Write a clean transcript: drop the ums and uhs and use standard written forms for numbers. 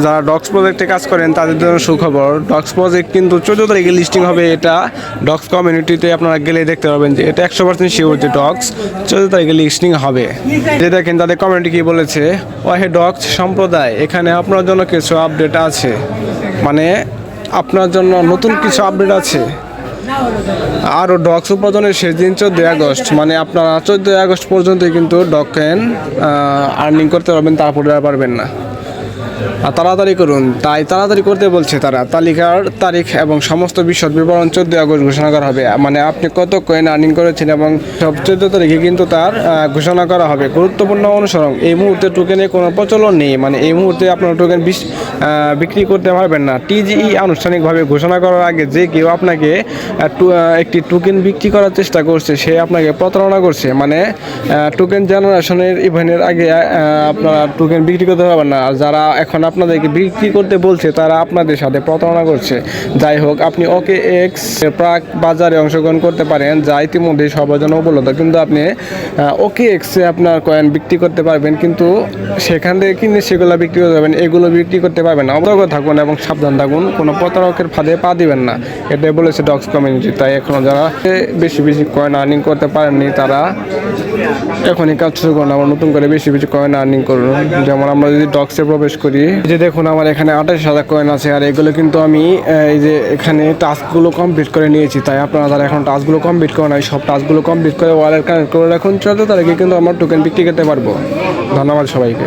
যারা ডক্স প্রজেক্টে কাজ করেন তাদের জন্য সুখবর। ডক্স প্রজেক্ট কিন্তু 14 তারিখে লিস্টিং হবে। এটা ডক্স কমিউনিটিতে আপনারা গেলে দেখতে পাবেন যে এটা 100% শিওর যে ডক্স 14 তারিখে লিস্টিং হবে। যে দেখেন তাদের কমিউনিটি কি বলেছে, ওহে ডক্স সম্প্রদায়, এখানে আপনার জন্য কিছু আপডেট আছে, মানে আপনার জন্য নতুন কিছু আপডেট আছে। আরও ডক্স উৎপাদনের শেষ দিন 14 আগস্ট, মানে আপনারা 14 আগস্ট পর্যন্তই কিন্তু ডকেন আর্নিং করতে পারবেন, তারপরে আর পারবেন না। আর তাড়াতাড়ি করুন, তাই তাড়াতাড়ি করতে বলছে তারা। তালিকার তারিখ এবং সমস্ত বিশদ বিবরণ 14 আগস্ট ঘোষণা করা হবে। মানে আপনি কত কয়েন আর্নিং করেছেন এবং সব 14 তারিখে কিন্তু তার ঘোষণা করা হবে। গুরুত্বপূর্ণ অনুসরণ, এই মুহূর্তে টোকেনের কোনো প্রচলন নেই, মানে এই মুহূর্তে আপনার টোকেন বিক্রি করতে পারবেন না। টিজিই আনুষ্ঠানিকভাবে ঘোষণা করার আগে যে কেউ আপনাকে একটি টোকেন বিক্রি করার চেষ্টা করছে, সে আপনাকে প্রতারণা করছে। মানে টোকেন জেনারেশনের ইভেন্টের আগে আপনারা টোকেন বিক্রি করতে পারবেন না। আর যারা এখন আপনাদেরকে বিক্রি করতে বলছে তারা আপনাদের সাথে প্রতারণা করছে। যাই হোক, আপনি ওকে এক্স প্রাক বাজারে অংশগ্রহণ করতে পারেন, যা ইতিমধ্যে সবার জন্য উপলব্ধ। কিন্তু আপনি ওকে এক্সে আপনার কয়েন বিক্রি করতে পারবেন, কিন্তু সেখান থেকে কিনে সেগুলো বিক্রি করতে পারবেন, এগুলো বিক্রি করতে পারবেন না। অবগত থাকুন এবং সাবধান থাকুন, কোনো প্রতারকের ফাঁদে পা দিবেন না, এটাই বলেছে ডক্স কমিউনিটি। তাই এখনও যারা বেশি বেশি কয়েন আর্নিং করতে পারেননি তারা এখনই কাজ শুরু করুন, আবার নতুন করে বেশি বেশি কয়েন আর্নিং করুন। যেমন আমরা যদি ডক্সে প্রবেশ করি, যে দেখুন আমার এখানে 28,000 কয়েন আছে, আর এগুলো কিন্তু আমি এই যে এখানে টাস্কগুলো কমপ্লিট করে নিয়েছি। তাই আপনারা যারা এখন টাস্কগুলো কমপ্লিট করে নাই, সব টাস্কগুলো কমপ্লিট করে ওয়ালেট কানেক্ট করে রাখুন। 14 তারিখে কিন্তু আমার টোকেন বিক্রি করতে পারবো। ধন্যবাদ সবাইকে।